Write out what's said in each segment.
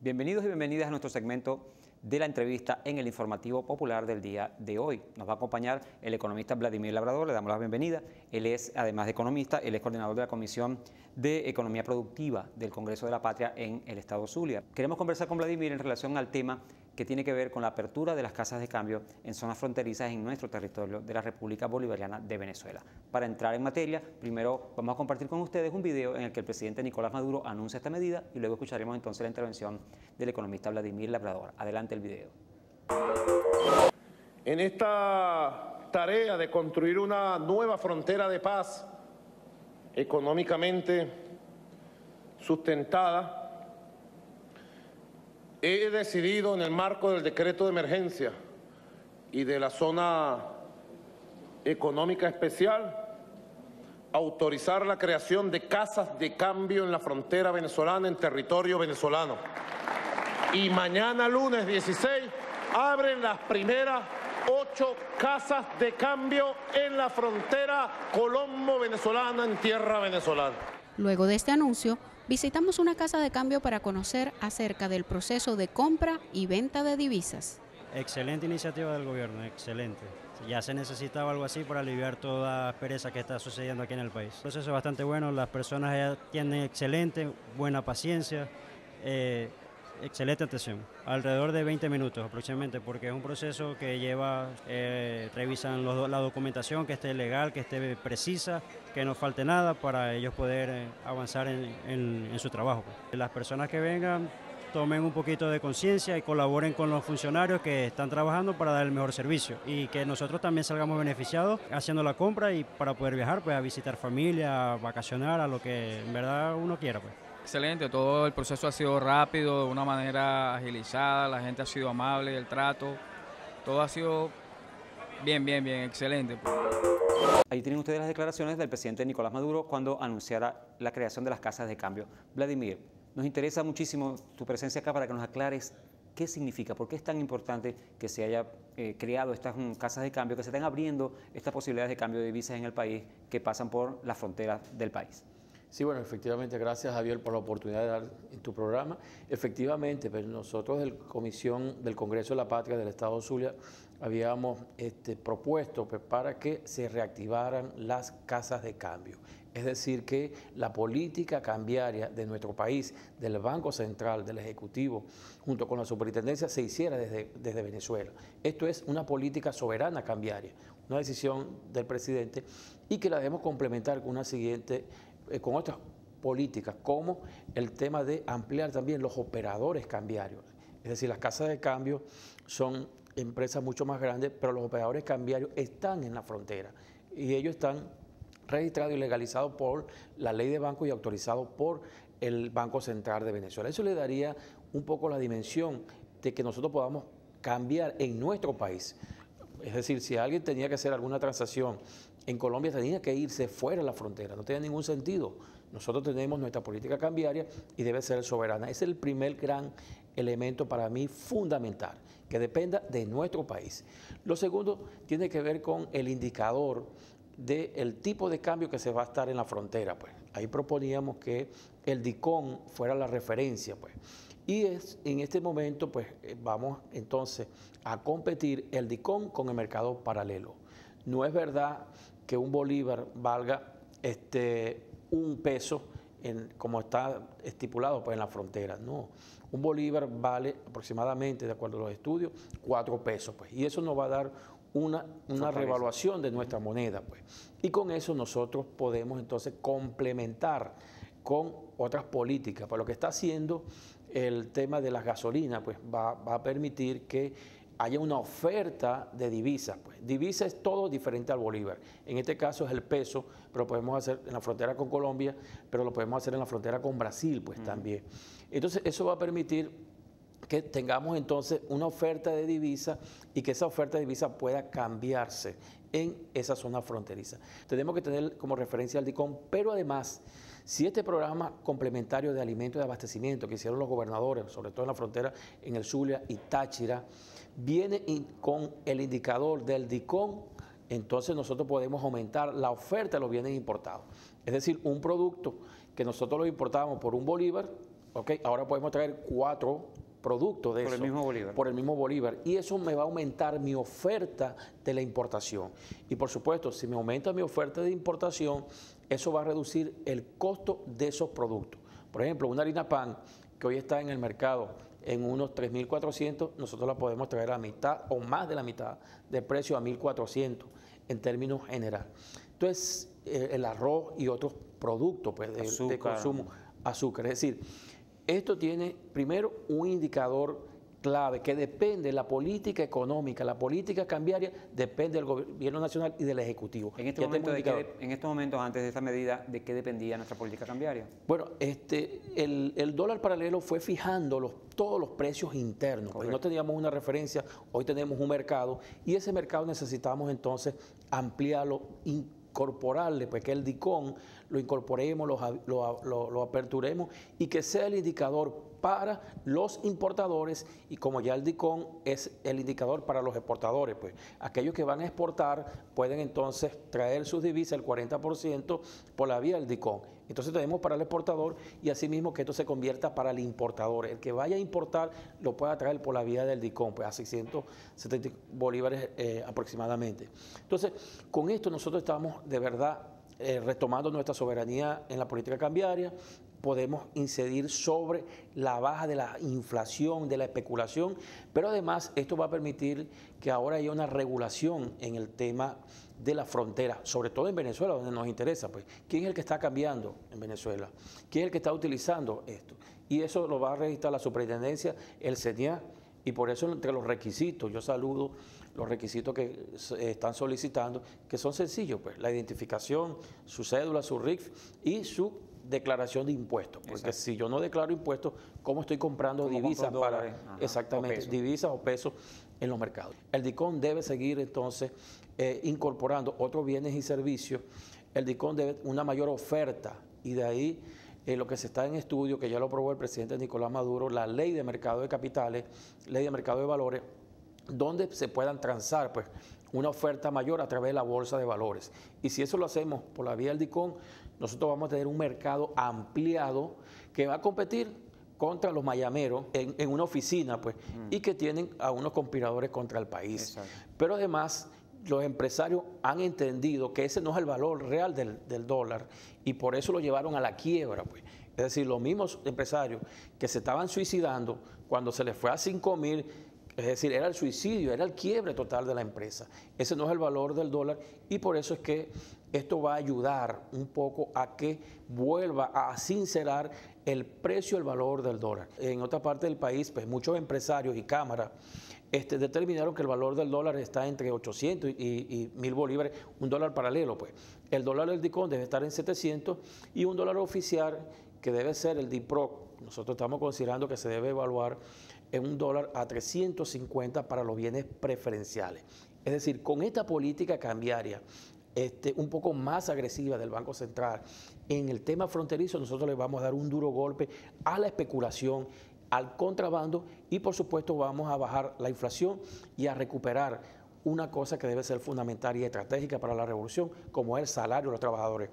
Bienvenidos y bienvenidas a nuestro segmento de la entrevista en el informativo popular del día de hoy. Nos va a acompañar el economista Vladimir Labrador, le damos la bienvenida. Él es, además de economista, él es coordinador de la Comisión de Economía Productiva del Congreso de la Patria en el estado Zulia. Queremos conversar con Vladimir en relación al tema que tiene que ver con la apertura de las casas de cambio en zonas fronterizas en nuestro territorio de la República Bolivariana de Venezuela. Para entrar en materia, primero vamos a compartir con ustedes un video en el que el presidente Nicolás Maduro anuncia esta medida y luego escucharemos entonces la intervención del economista Vladimir Labrador. Adelante el video. En esta tarea de construir una nueva frontera de paz económicamente sustentada, he decidido, en el marco del decreto de emergencia y de la zona económica especial, autorizar la creación de casas de cambio en la frontera venezolana, en territorio venezolano. Y mañana, lunes 16, abren las primeras 8 casas de cambio en la frontera colombo-venezolana, en tierra venezolana. Luego de este anuncio, visitamos una casa de cambio para conocer acerca del proceso de compra y venta de divisas. Excelente iniciativa del gobierno, excelente. Ya se necesitaba algo así para aliviar toda pereza que está sucediendo aquí en el país. El proceso es bastante bueno, las personas ya tienen excelente, buena paciencia, excelente atención. Alrededor de 20 minutos aproximadamente, porque es un proceso que lleva, revisan la documentación, que esté legal, que esté precisa, que no falte nada para ellos poder avanzar en su trabajo. Las personas que vengan tomen un poquito de conciencia y colaboren con los funcionarios que están trabajando para dar el mejor servicio y que nosotros también salgamos beneficiados haciendo la compra y para poder viajar, pues a visitar familia, a vacacionar, a lo que en verdad uno quiera, pues. Excelente, todo el proceso ha sido rápido, de una manera agilizada, la gente ha sido amable, el trato, todo ha sido bien, excelente. Ahí tienen ustedes las declaraciones del presidente Nicolás Maduro cuando anunciara la creación de las casas de cambio. Vladimir, nos interesa muchísimo tu presencia acá para que nos aclares qué significa, por qué es tan importante que se haya creado estas casas de cambio, que se estén abriendo estas posibilidades de cambio de divisas en el país que pasan por las fronteras del país. Sí, bueno, efectivamente, gracias Javier por la oportunidad de dar en tu programa. Efectivamente, pero nosotros de la Comisión del Congreso de la Patria del Estado Zulia habíamos propuesto para que se reactivaran las casas de cambio. Es decir, que la política cambiaria de nuestro país, del Banco Central, del Ejecutivo, junto con la Superintendencia, se hiciera desde Venezuela. Esto es una política soberana cambiaria, una decisión del presidente y que la debemos complementar con una siguiente con otras políticas, como el tema de ampliar también los operadores cambiarios. Es decir, las casas de cambio son empresas mucho más grandes, pero los operadores cambiarios están en la frontera y ellos están registrados y legalizados por la ley de banco y autorizados por el Banco Central de Venezuela. Eso le daría un poco la dimensión de que nosotros podamos cambiar en nuestro país. Es decir, si alguien tenía que hacer alguna transacción en Colombia, tenía que irse fuera de la frontera, no tenía ningún sentido. Nosotros tenemos nuestra política cambiaria y debe ser soberana. Ese es el primer gran elemento para mí fundamental, que dependa de nuestro país. Lo segundo tiene que ver con el indicador del tipo de cambio que se va a estar en la frontera. Pues. Ahí proponíamos que el DICOM fuera la referencia. Pues. Y en este momento pues, vamos entonces a competir el DICOM con el mercado paralelo. No es verdad que un bolívar valga un peso como está estipulado pues, en la frontera. No, un bolívar vale aproximadamente, de acuerdo a los estudios, 4 pesos. Pues, y eso nos va a dar una revaluación de nuestra moneda. Pues. Y con eso nosotros podemos entonces complementar con otras políticas. Pues lo que está haciendo el tema de las gasolinas pues, va a permitir que haya una oferta de divisas. Pues. Divisa es todo diferente al bolívar. En este caso es el peso, pero lo podemos hacer en la frontera con Colombia, pero lo podemos hacer en la frontera con Brasil pues, también. Entonces eso va a permitir que tengamos entonces una oferta de divisa y que esa oferta de divisa pueda cambiarse en esa zona fronteriza. Tenemos que tener como referencia al DICOM, pero además, si este programa complementario de alimentos y de abastecimiento que hicieron los gobernadores, sobre todo en la frontera en el Zulia y Táchira, viene con el indicador del DICOM entonces nosotros podemos aumentar la oferta de los bienes importados. Es decir, un producto que nosotros lo importábamos por 1 bolívar, ¿okay? Ahora podemos traer 4 productos de eso. Por el mismo bolívar. Por el mismo bolívar. Y eso me va a aumentar mi oferta de la importación. Y por supuesto, si me aumenta mi oferta de importación, eso va a reducir el costo de esos productos. Por ejemplo, una harina pan que hoy está en el mercado en unos 3.400, nosotros la podemos traer a mitad o más de la mitad del precio a 1.400 en términos generales. Entonces, el arroz y otros productos pues, de consumo, azúcar. Es decir, esto tiene primero un indicador clave que depende de la política económica, la política cambiaria, depende del gobierno nacional y del ejecutivo. En estos momentos, antes de esta medida, ¿de qué dependía nuestra política cambiaria? Bueno, el dólar paralelo fue fijando todos los precios internos. Pues no teníamos una referencia, hoy tenemos un mercado y ese mercado necesitamos entonces ampliarlo, incorporarle, pues que el DICOM lo incorporemos, lo aperturemos y que sea el indicador para los importadores y como ya el DICOM es el indicador para los exportadores, pues aquellos que van a exportar pueden entonces traer sus divisas el 40% por la vía del DICOM. Entonces tenemos para el exportador y asimismo que esto se convierta para el importador. El que vaya a importar lo pueda traer por la vía del DICOM, pues a 670 bolívares aproximadamente. Entonces, con esto nosotros estamos de verdad retomando nuestra soberanía en la política cambiaria, podemos incidir sobre la baja de la inflación, de la especulación, pero además esto va a permitir que ahora haya una regulación en el tema de la frontera, sobre todo en Venezuela, donde nos interesa, pues, ¿quién es el que está cambiando en Venezuela? ¿Quién es el que está utilizando esto? Y eso lo va a registrar la superintendencia, el CENIAC, y por eso entre los requisitos, yo saludo los requisitos que están solicitando, que son sencillos, pues, la identificación, su cédula, su RIF y su declaración de impuestos, porque exacto, si yo no declaro impuestos, ¿cómo estoy comprando divisas para exactamente divisas o pesos en los mercados? El DICOM debe seguir entonces incorporando otros bienes y servicios. El DICOM debe una mayor oferta y de ahí lo que se está en estudio, que ya lo aprobó el presidente Nicolás Maduro, la ley de mercado de capitales, ley de mercado de valores, donde se puedan transar pues una oferta mayor a través de la bolsa de valores. Y si eso lo hacemos por la vía del DICOM, nosotros vamos a tener un mercado ampliado que va a competir contra los mayameros en una oficina, pues, y que tienen a unos conspiradores contra el país. Exacto. Pero además, los empresarios han entendido que ese no es el valor real del dólar y por eso lo llevaron a la quiebra, pues. Es decir, los mismos empresarios que se estaban suicidando cuando se les fue a 5.000, es decir, era el suicidio, era el quiebre total de la empresa. Ese no es el valor del dólar y por eso es que esto va a ayudar un poco a que vuelva a sincerar el precio, el valor del dólar. En otra parte del país, pues muchos empresarios y cámaras determinaron que el valor del dólar está entre 800 y 1.000 bolívares, un dólar paralelo, pues. El dólar del DICOM debe estar en 700 y un dólar oficial que debe ser el DIPROC. Nosotros estamos considerando que se debe evaluar en un dólar a 350 para los bienes preferenciales. Es decir, con esta política cambiaria un poco más agresiva del Banco Central en el tema fronterizo, nosotros le vamos a dar un duro golpe a la especulación, al contrabando y por supuesto vamos a bajar la inflación y a recuperar una cosa que debe ser fundamental y estratégica para la revolución, como es el salario de los trabajadores.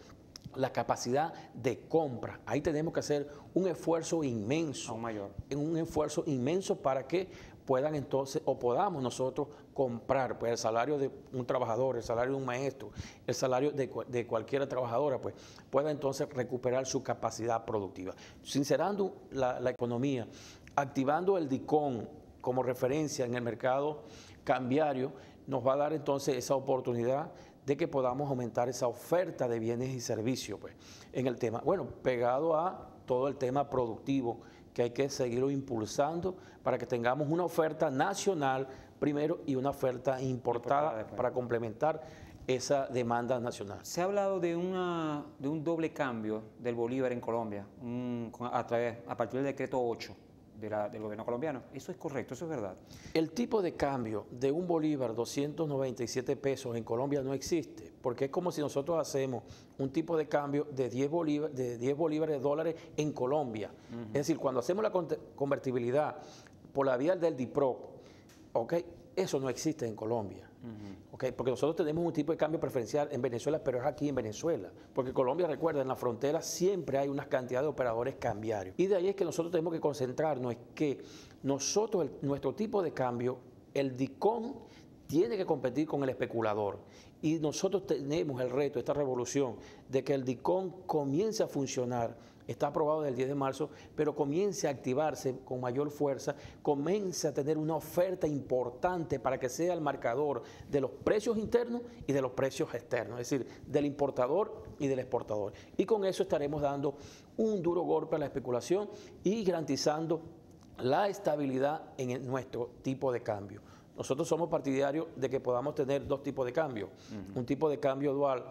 La capacidad de compra. Ahí tenemos que hacer un esfuerzo inmenso. Aún mayor. Un esfuerzo inmenso para que puedan entonces, o podamos nosotros comprar, pues el salario de un trabajador, el salario de un maestro, el salario de cualquier trabajadora, pues pueda entonces recuperar su capacidad productiva. Sincerando la economía, activando el DICOM como referencia en el mercado cambiario, nos va a dar entonces esa oportunidad de que podamos aumentar esa oferta de bienes y servicios, pues, en el tema, bueno, pegado a todo el tema productivo, que hay que seguirlo impulsando para que tengamos una oferta nacional primero y una oferta importada para complementar esa demanda nacional. Se ha hablado de un doble cambio del bolívar en Colombia a partir del decreto 8 del gobierno colombiano. ¿Eso es correcto? ¿Eso es verdad? El tipo de cambio de un bolívar 297 pesos en Colombia no existe, porque es como si nosotros hacemos un tipo de cambio de 10 bolívares de dólares en Colombia. Es decir, cuando hacemos la convertibilidad por la vía del DIPROC, ¿okay? Eso no existe en Colombia, ¿okay? Porque nosotros tenemos un tipo de cambio preferencial en Venezuela, pero es aquí en Venezuela. Porque Colombia, recuerda, en la frontera siempre hay una cantidad de operadores cambiarios. Y de ahí es que nosotros tenemos que concentrarnos, es que nosotros, nuestro tipo de cambio, el DICOM tiene que competir con el especulador. Y nosotros tenemos el reto, esta revolución, de que el DICOM comience a funcionar. Está aprobado desde el 10 de marzo, pero comience a activarse con mayor fuerza, comience a tener una oferta importante para que sea el marcador de los precios internos y de los precios externos, es decir, del importador y del exportador. Y con eso estaremos dando un duro golpe a la especulación y garantizando la estabilidad en nuestro tipo de cambio. Nosotros somos partidarios de que podamos tener dos tipos de cambio. Un tipo de cambio dual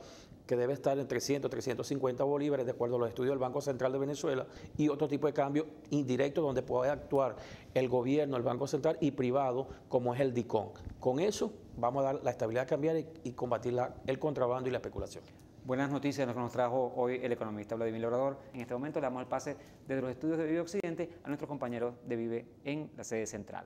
que debe estar en 300, 350 bolívares, de acuerdo a los estudios del Banco Central de Venezuela, y otro tipo de cambio indirecto donde puede actuar el gobierno, el Banco Central y privado, como es el DICOM. Con eso vamos a dar la estabilidad cambiaria y combatir el contrabando y la especulación. Buenas noticias nos trajo hoy el economista Vladimir Labrador. En este momento le damos el pase desde los estudios de Vive Occidente a nuestros compañeros de Vive en la sede central.